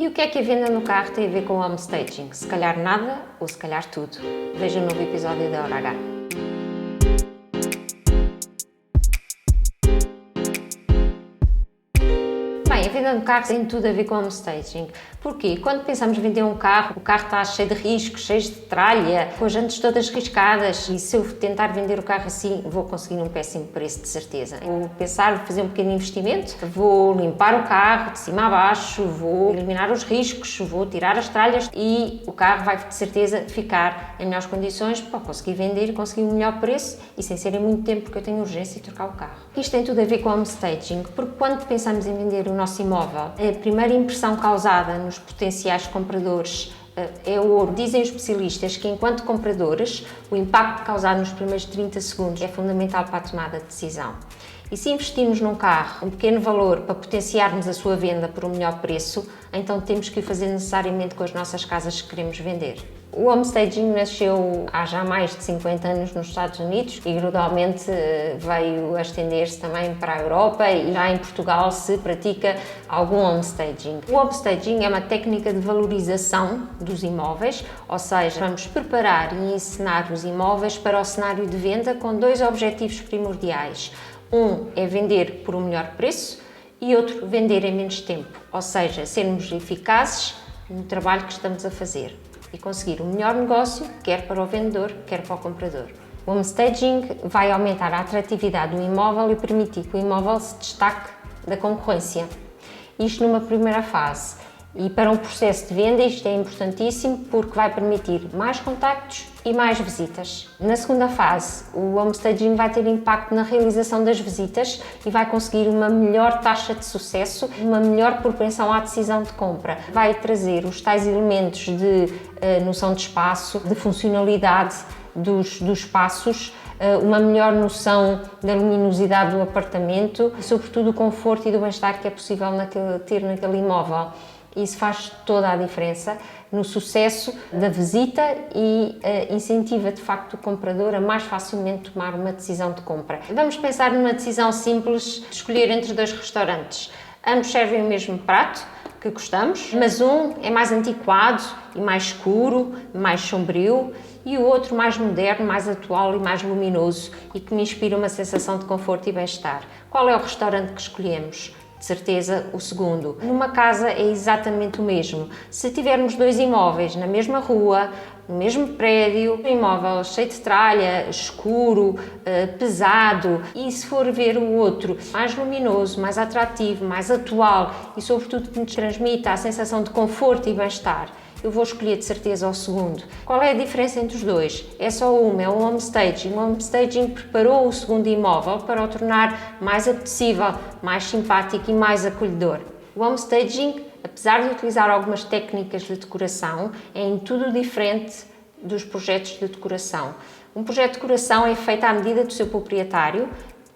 E o que é que a venda no carro tem a ver com o home staging? Se calhar nada ou se calhar tudo. Veja o novo episódio da Hora H. Bem, a venda no carro tem tudo a ver com o home staging. Porquê? Quando pensamos em vender um carro, o carro está cheio de riscos, cheio de tralha, com as jantes todas riscadas, e se eu tentar vender o carro assim, vou conseguir um péssimo preço, de certeza. Vou pensar em fazer um pequeno investimento, vou limpar o carro de cima a baixo, vou eliminar os riscos, vou tirar as tralhas e o carro vai, de certeza, ficar em melhores condições para conseguir vender e conseguir um melhor preço e sem ser em muito tempo, porque eu tenho urgência de trocar o carro. Isto tem tudo a ver com o home staging, porque quando pensamos em vender o nosso imóvel, a primeira impressão causada nos potenciais compradores é o ouro. Dizem os especialistas que, enquanto compradores, o impacto causado nos primeiros 30 segundos é fundamental para a tomada de decisão. E se investimos num carro um pequeno valor para potenciarmos a sua venda por um melhor preço, então temos que o fazer necessariamente com as nossas casas que queremos vender. O home staging nasceu há já mais de 50 anos nos Estados Unidos e gradualmente veio a estender-se também para a Europa, e já em Portugal se pratica algum home staging. O home staging é uma técnica de valorização dos imóveis, ou seja, vamos preparar e encenar os imóveis para o cenário de venda com dois objetivos primordiais. Um é vender por um melhor preço e outro, vender em menos tempo, ou seja, sermos eficazes no trabalho que estamos a fazer e conseguir o melhor negócio, quer para o vendedor, quer para o comprador. O home staging vai aumentar a atratividade do imóvel e permitir que o imóvel se destaque da concorrência. Isto numa primeira fase. E para um processo de venda isto é importantíssimo porque vai permitir mais contactos e mais visitas. Na segunda fase, o home staging vai ter impacto na realização das visitas e vai conseguir uma melhor taxa de sucesso, uma melhor propensão à decisão de compra. Vai trazer os tais elementos de noção de espaço, de funcionalidade dos espaços, uma melhor noção da luminosidade do apartamento e, sobretudo, o conforto e do bem-estar que é possível ter naquele imóvel. Isso faz toda a diferença no sucesso da visita e incentiva de facto o comprador a mais facilmente tomar uma decisão de compra. Vamos pensar numa decisão simples de escolher entre dois restaurantes. Ambos servem o mesmo prato que gostamos, mas um é mais antiquado e mais escuro, mais sombrio, e o outro mais moderno, mais atual e mais luminoso e que me inspira uma sensação de conforto e bem-estar. Qual é o restaurante que escolhemos? De certeza, o segundo. Numa casa é exatamente o mesmo. Se tivermos dois imóveis na mesma rua, no mesmo prédio, um imóvel cheio de tralha, escuro, pesado, e se for ver o outro mais luminoso, mais atrativo, mais atual e sobretudo que nos transmita a sensação de conforto e bem-estar, eu vou escolher de certeza o segundo. Qual é a diferença entre os dois? É só uma, é o home staging. O home staging preparou o segundo imóvel para o tornar mais apetecível, mais simpático e mais acolhedor. O home staging, apesar de utilizar algumas técnicas de decoração, é em tudo diferente dos projetos de decoração. Um projeto de decoração é feito à medida do seu proprietário,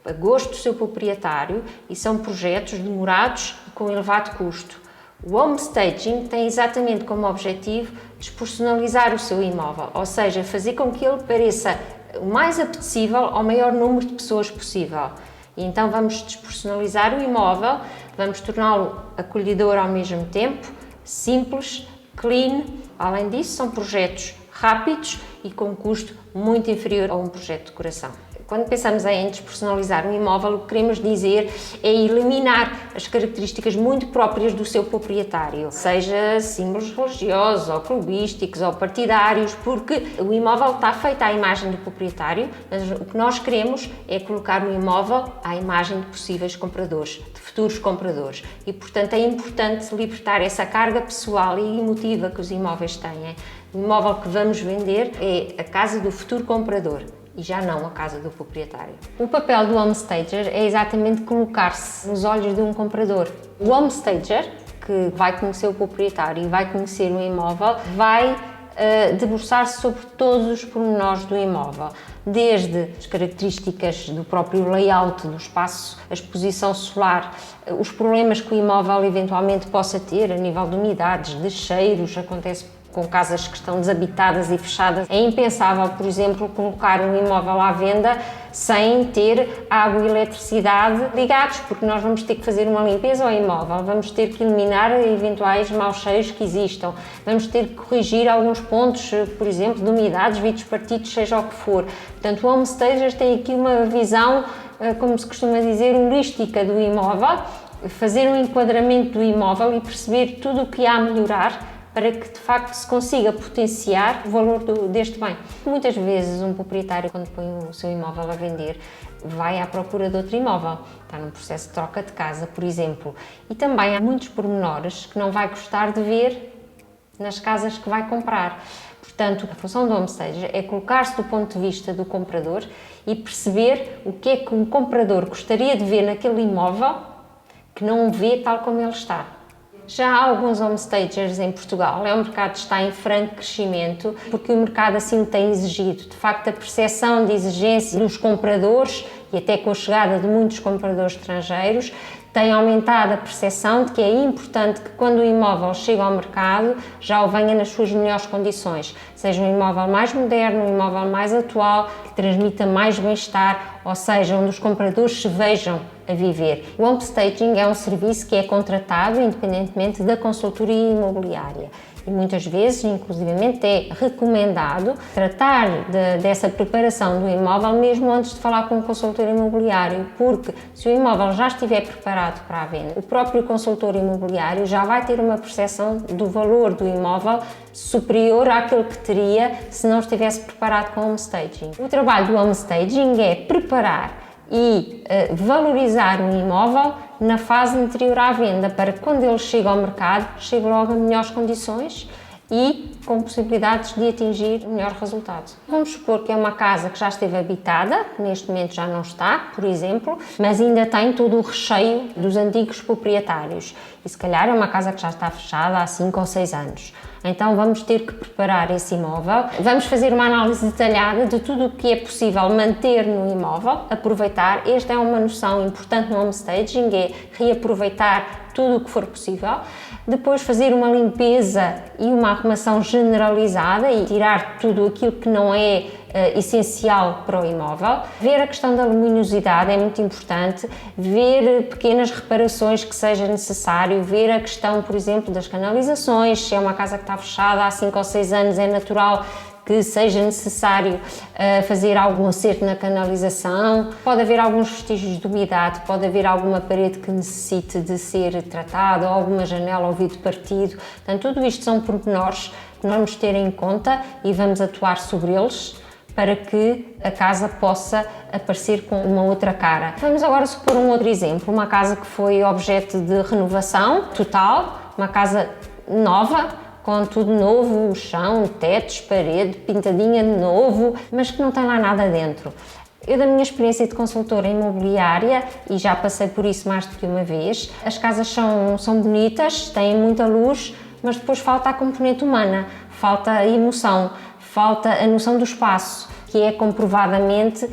a gosto do seu proprietário, e são projetos demorados e com elevado custo. O home staging tem exatamente como objetivo despersonalizar o seu imóvel, ou seja, fazer com que ele pareça o mais apetecível ao maior número de pessoas possível. E então vamos despersonalizar o imóvel, vamos torná-lo acolhedor ao mesmo tempo, simples, clean. Além disso, são projetos rápidos e com um custo muito inferior a um projeto de decoração. Quando pensamos em despersonalizar um imóvel, o que queremos dizer é eliminar as características muito próprias do seu proprietário, seja símbolos religiosos, ou clubísticos, ou partidários, porque o imóvel está feito à imagem do proprietário, mas o que nós queremos é colocar o imóvel à imagem de possíveis compradores, de futuros compradores. E, portanto, é importante libertar essa carga pessoal e emotiva que os imóveis têm. O imóvel que vamos vender é a casa do futuro comprador e já não a casa do proprietário. O papel do home stager é exatamente colocar-se nos olhos de um comprador. O home stager, que vai conhecer o proprietário e vai conhecer o imóvel, vai debruçar-se sobre todos os pormenores do imóvel, desde as características do próprio layout do espaço, a exposição solar, os problemas que o imóvel eventualmente possa ter a nível de umidades, de cheiros. Acontece com casas que estão desabitadas e fechadas. É impensável, por exemplo, colocar um imóvel à venda sem ter água e eletricidade ligados, porque nós vamos ter que fazer uma limpeza ao imóvel, vamos ter que eliminar eventuais maus cheiros que existam, vamos ter que corrigir alguns pontos, por exemplo, de umidades, vidros partidos, seja o que for. Portanto, o Homestagers tem aqui uma visão, como se costuma dizer, holística do imóvel, fazer um enquadramento do imóvel e perceber tudo o que há a melhorar para que de facto se consiga potenciar o valor deste bem. Muitas vezes um proprietário, quando põe o seu imóvel a vender, vai à procura de outro imóvel, está num processo de troca de casa, por exemplo, e também há muitos pormenores que não vai gostar de ver nas casas que vai comprar. Portanto, a função do Homestager é colocar-se do ponto de vista do comprador e perceber o que é que um comprador gostaria de ver naquele imóvel que não o vê tal como ele está. Já há alguns Homestagers em Portugal, o mercado está em franco crescimento, porque o mercado assim o tem exigido. De facto, a percepção de exigência dos compradores, e até com a chegada de muitos compradores estrangeiros, tem aumentado a percepção de que é importante que quando o imóvel chega ao mercado já o venha nas suas melhores condições, seja um imóvel mais moderno, um imóvel mais atual, que transmita mais bem-estar, ou seja, onde os compradores se vejam a viver. O Homestaging é um serviço que é contratado independentemente da consultoria imobiliária. E muitas vezes, inclusivamente, é recomendado tratar dessa preparação do imóvel mesmo antes de falar com o consultor imobiliário, porque se o imóvel já estiver preparado para a venda, o próprio consultor imobiliário já vai ter uma percepção do valor do imóvel superior àquele que teria se não estivesse preparado com o Homestaging. O trabalho do Homestaging é preparar e valorizar o imóvel na fase anterior à venda, para que quando ele chega ao mercado, chegue logo a melhores condições e com possibilidades de atingir o melhor resultado. Vamos supor que é uma casa que já esteve habitada, neste momento já não está, por exemplo, mas ainda tem todo o recheio dos antigos proprietários. E se calhar é uma casa que já está fechada há 5 ou 6 anos. Então vamos ter que preparar esse imóvel, vamos fazer uma análise detalhada de tudo o que é possível manter no imóvel, aproveitar. Esta é uma noção importante no Homestaging, é reaproveitar tudo o que for possível, depois fazer uma limpeza e uma arrumação generalizada e tirar tudo aquilo que não é essencial para o imóvel, ver a questão da luminosidade é muito importante, ver pequenas reparações que seja necessário, ver a questão, por exemplo, das canalizações, se é uma casa que está fechada há 5 ou 6 anos é natural que seja necessário fazer algum acerto na canalização, pode haver alguns vestígios de umidade, pode haver alguma parede que necessite de ser tratada, ou alguma janela ou vidro partido. Portanto, tudo isto são pormenores que nós vamos ter em conta e vamos atuar sobre eles para que a casa possa aparecer com uma outra cara. Vamos agora supor um outro exemplo, uma casa que foi objeto de renovação total, uma casa nova, com tudo novo, o chão, tetos, parede, pintadinha de novo, mas que não tem lá nada dentro. Eu, da minha experiência de consultora imobiliária, e já passei por isso mais do que uma vez, as casas são bonitas, têm muita luz, mas depois falta a componente humana, falta a emoção, falta a noção do espaço, que é comprovadamente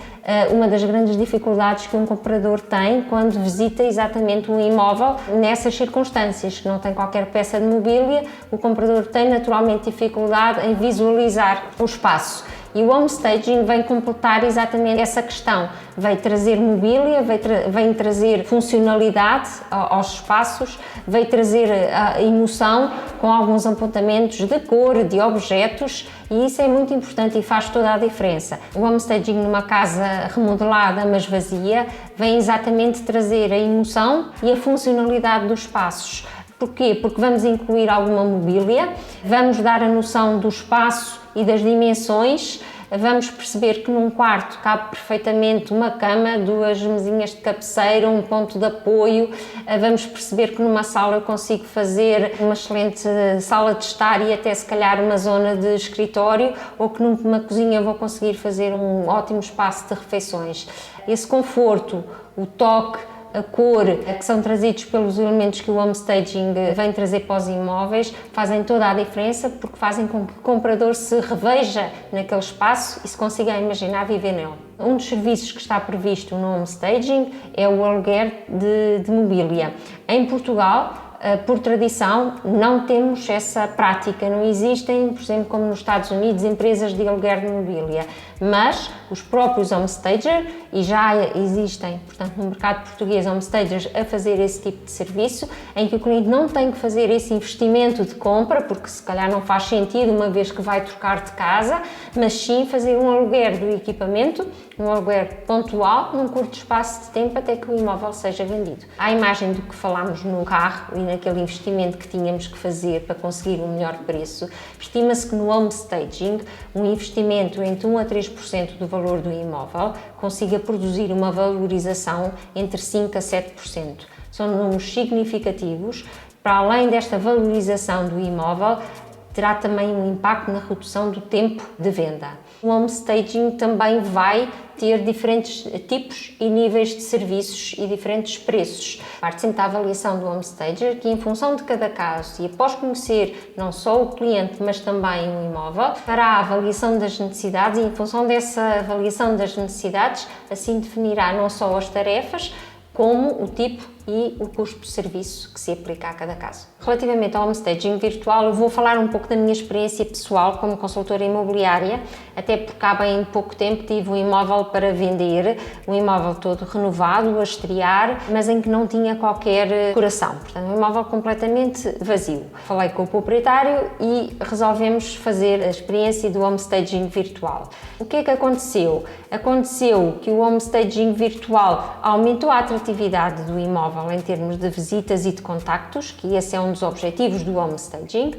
uma das grandes dificuldades que um comprador tem quando visita exatamente um imóvel nessas circunstâncias, que não tem qualquer peça de mobília, o comprador tem naturalmente dificuldade em visualizar o espaço. E o Homestaging vem completar exatamente essa questão, vem trazer mobília, vem trazer funcionalidade aos espaços, vem trazer a emoção com alguns apontamentos de cor, de objetos, e isso é muito importante e faz toda a diferença. O Homestaging numa casa remodelada, mas vazia, vem exatamente trazer a emoção e a funcionalidade dos espaços. Porquê? Porque vamos incluir alguma mobília, vamos dar a noção do espaço e das dimensões, vamos perceber que num quarto cabe perfeitamente uma cama, 2 mesinhas de cabeceira, um ponto de apoio, vamos perceber que numa sala eu consigo fazer uma excelente sala de estar e até se calhar uma zona de escritório, ou que numa cozinha vou conseguir fazer um ótimo espaço de refeições. Esse conforto, o toque, a cor, que são trazidos pelos elementos que o Homestaging vem trazer para os imóveis, fazem toda a diferença, porque fazem com que o comprador se reveja naquele espaço e se consiga imaginar viver nele. Um dos serviços que está previsto no Homestaging é o aluguer de mobília. Em Portugal, por tradição, não temos essa prática. Não existem, por exemplo, como nos Estados Unidos, empresas de aluguer de mobília, mas os próprios homestagers, e já existem, portanto, no mercado português, homestagers a fazer esse tipo de serviço, em que o cliente não tem que fazer esse investimento de compra, porque se calhar não faz sentido uma vez que vai trocar de casa, mas sim fazer um aluguer do equipamento, um aluguer pontual, num curto espaço de tempo até que o imóvel seja vendido. À imagem do que falámos no carro e naquele investimento que tínhamos que fazer para conseguir um melhor preço, estima-se que no homestaging um investimento entre 1 a 3% do valor do imóvel consiga produzir uma valorização entre 5 a 7%. São números significativos. Para além desta valorização do imóvel, terá também um impacto na redução do tempo de venda. O homestaging também vai ter diferentes tipos e níveis de serviços e diferentes preços. Parte sempre da avaliação do homestager, que em função de cada caso e após conhecer não só o cliente, mas também o imóvel, fará a avaliação das necessidades e em função dessa avaliação das necessidades, assim definirá não só as tarefas, como o tipo e o custo de serviço que se aplica a cada caso. Relativamente ao homestaging virtual, eu vou falar um pouco da minha experiência pessoal como consultora imobiliária, até porque há bem pouco tempo tive um imóvel para vender, um imóvel todo renovado, a estrear, mas em que não tinha qualquer decoração, portanto um imóvel completamente vazio. Falei com o proprietário e resolvemos fazer a experiência do homestaging virtual. O que é que aconteceu? Aconteceu que o homestaging virtual aumentou a atratividade do imóvel em termos de visitas e de contactos, que esse é um dos objetivos do homestaging,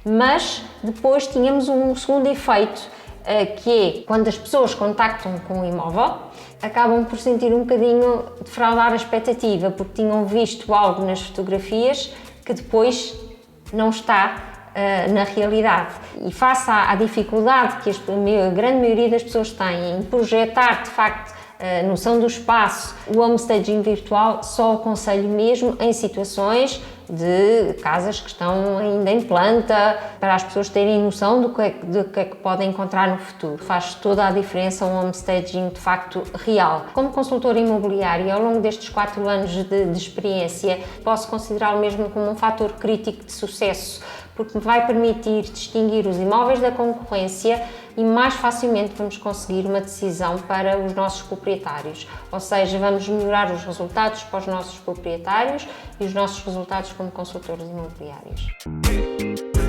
mas depois tínhamos um segundo efeito, que é quando as pessoas contactam com o imóvel, acabam por sentir um bocadinho defraudar a expectativa, porque tinham visto algo nas fotografias que depois não está na realidade. E face à dificuldade que a grande maioria das pessoas têm em projetar de facto a noção do espaço, o homestaging virtual só aconselho mesmo em situações de casas que estão ainda em planta, para as pessoas terem noção do que é que podem encontrar no futuro. Faz toda a diferença um homestaging de facto real. Como consultora imobiliária, ao longo destes 4 anos de experiência, posso considerá-lo mesmo como um fator crítico de sucesso, porque me vai permitir distinguir os imóveis da concorrência e mais facilmente vamos conseguir uma decisão para os nossos proprietários. Ou seja, vamos melhorar os resultados para os nossos proprietários e os nossos resultados como consultores imobiliários.